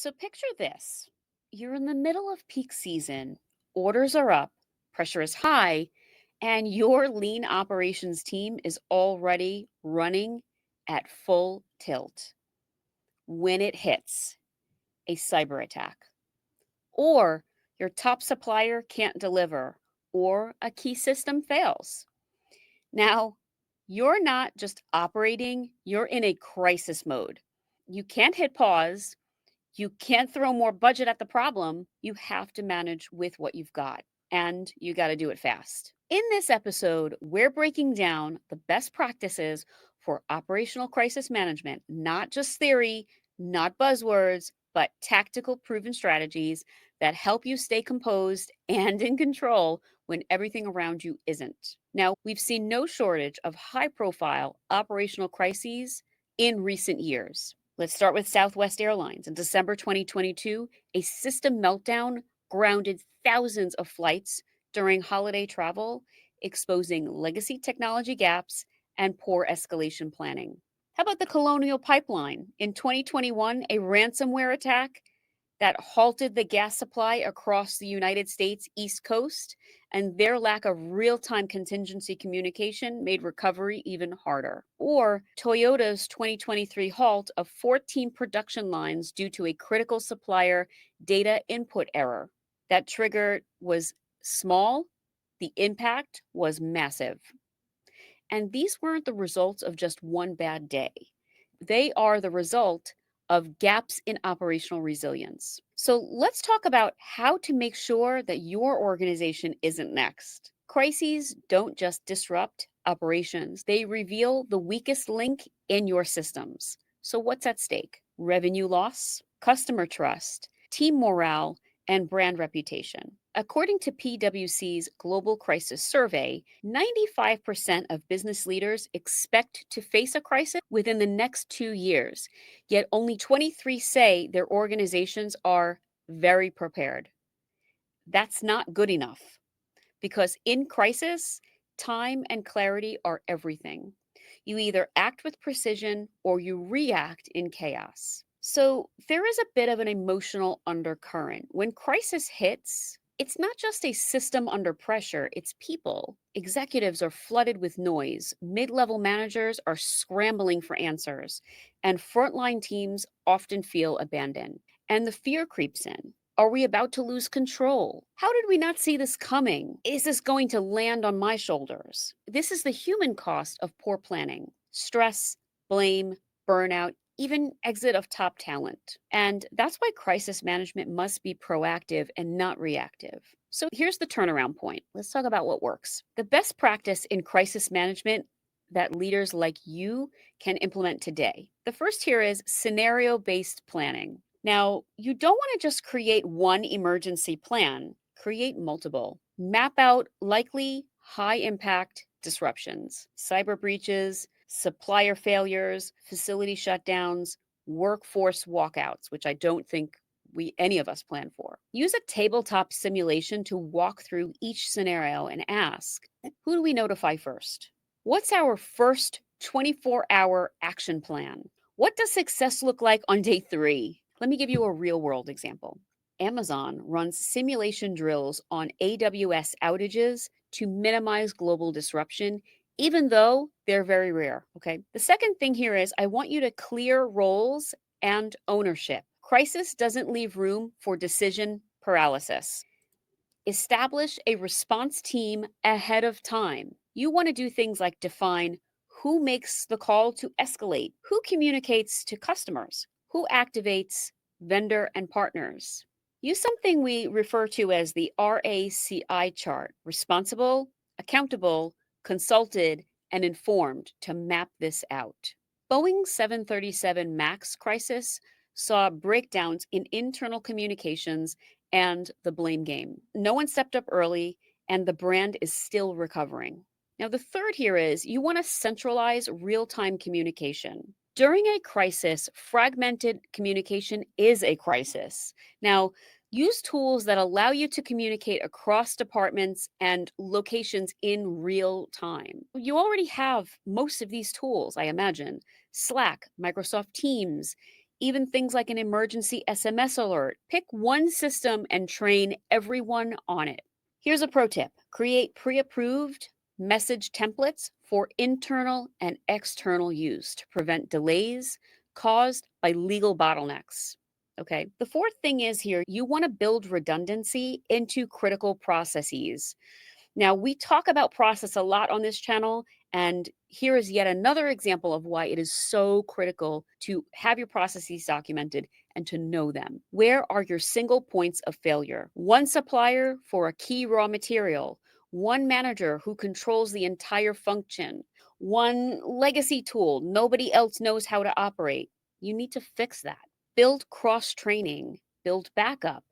So picture this: you're in the middle of peak season, orders are up, pressure is high, and your lean operations team is already running at full tilt. When it hits a cyber attack, or your top supplier can't deliver, or a key system fails. Now, you're not just operating, you're in a crisis mode. You can't hit pause. You can't throw more budget at the problem. You have to manage with what you've got, and you got to do it fast. In this episode, we're breaking down the best practices for operational crisis management, not just theory, not buzzwords, but tactical proven strategies that help you stay composed and in control when everything around you isn't. Now, we've seen no shortage of high profile operational crises in recent years. Let's start with Southwest Airlines. In December 2022, a system meltdown grounded thousands of flights during holiday travel, exposing legacy technology gaps and poor escalation planning. How about the Colonial Pipeline? In 2021, a ransomware attack that halted the gas supply across the United States East Coast, and their lack of real time contingency communication made recovery even harder. Or Toyota's 2023 halt of 14 production lines due to a critical supplier data input error. That trigger was small, the impact was massive. And these weren't the results of just one bad day. They are the result of gaps in operational resilience. So let's talk about how to make sure that your organization isn't next. Crises don't just disrupt operations, they reveal the weakest link in your systems. So, what's at stake? Revenue loss, customer trust, team morale, and brand reputation. According to PwC's Global Crisis Survey, 95% of business leaders expect to face a crisis within the next 2 years, yet only 23 say their organizations are very prepared. That's not good enough because in crisis, time and clarity are everything. You either act with precision or you react in chaos. So there is a bit of an emotional undercurrent. When crisis hits, it's not just a system under pressure, it's people. Executives are flooded with noise, mid level managers are scrambling for answers, and frontline teams often feel abandoned. And the fear creeps in. Are we about to lose control? How did we not see this coming? Is this going to land on my shoulders? This is the human cost of poor planning: stress, blame, burnout, even exit of top talent. And that's why crisis management must be proactive and not reactive. So here's the turnaround point. Let's talk about what works. The best practice in crisis management that leaders like you can implement today. The first here is scenario based planning. Now, you don't want to just create one emergency plan, create multiple. Map out likely high impact disruptions, cyber breaches, supplier failures, facility shutdowns, workforce walkouts, which I don't think any of us plan for. Use a tabletop simulation to walk through each scenario and ask, who do we notify first? What's our first 24-hour action plan? What does success look like on day 3? Let me give you a real world example. Amazon runs simulation drills on AWS outages to minimize global disruption, even though they're very rare. Okay. The second thing here is I want you to clear roles and ownership. Crisis doesn't leave room for decision paralysis. Establish a response team ahead of time. You want to do things like define who makes the call to escalate, who communicates to customers, who activates vendor and partners. Use something we refer to as the RACI chart: responsible, accountable, consulted, and informed, to map this out. Boeing 737 MAX crisis saw breakdowns in internal communications and the blame game. No one stepped up early, and the brand is still recovering. Now, the third here is you want to centralize real time communication. During a crisis, fragmented communication is a crisis. Now, use tools that allow you to communicate across departments and locations in real time. You already have most of these tools, I imagine: Slack, Microsoft Teams, Even things like an emergency SMS alert. Pick one system and train everyone on it. Here's a pro tip: create pre approved message templates for internal and external use to prevent delays caused by legal bottlenecks. Okay. The fourth thing is here, you want to build redundancy into critical processes. Now, we talk about process a lot on this channel, and here is yet another example of why it is so critical to have your processes documented and to know them. Where are your single points of failure? One supplier for a key raw material, one manager who controls the entire function, one legacy tool nobody else knows how to operate. You need to fix that. Build cross training, build backup.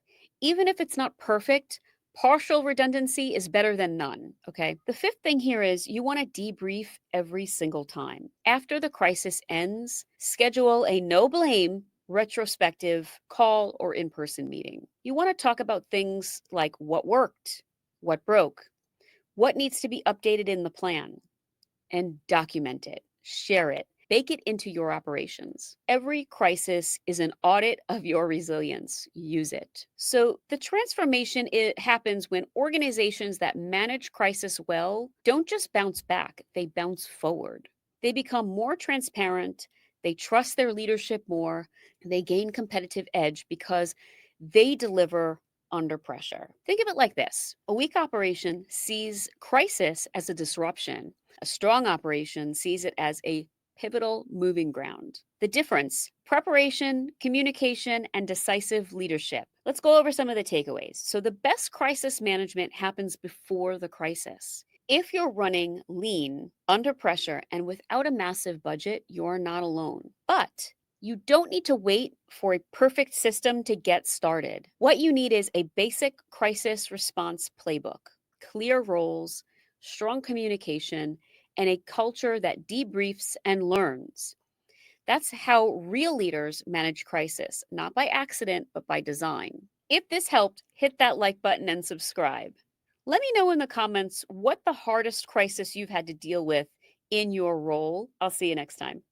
Even if it's not perfect, partial redundancy is better than none, okay? The fifth thing here is you want to debrief every single time. After the crisis ends, schedule a no blame retrospective call or in person meeting. You want to talk about things like what worked, what broke, what needs to be updated in the plan, and document it, share it, bake it into your operations. Every crisis is an audit of your resilience. Use it. So the transformation it happens when organizations that manage crisis well don't just bounce back, they bounce forward. They become more transparent, they trust their leadership more, they gain competitive edge because they deliver under pressure. Think of it like this: a weak operation sees crisis as a disruption. A strong operation sees it as a pivotal moving ground. The difference: preparation, communication, and decisive leadership. Let's go over some of the takeaways. So, the best crisis management happens before the crisis. If you're running lean, under pressure, and without a massive budget, you're not alone. But you don't need to wait for a perfect system to get started. What you need is a basic crisis response playbook, clear roles, strong communication, and a culture that debriefs and learns. That's how real leaders manage crisis, not by accident, but by design. If this helped, hit that like button and subscribe. Let me know in the comments what the hardest crisis you've had to deal with in your role. I'll see you next time.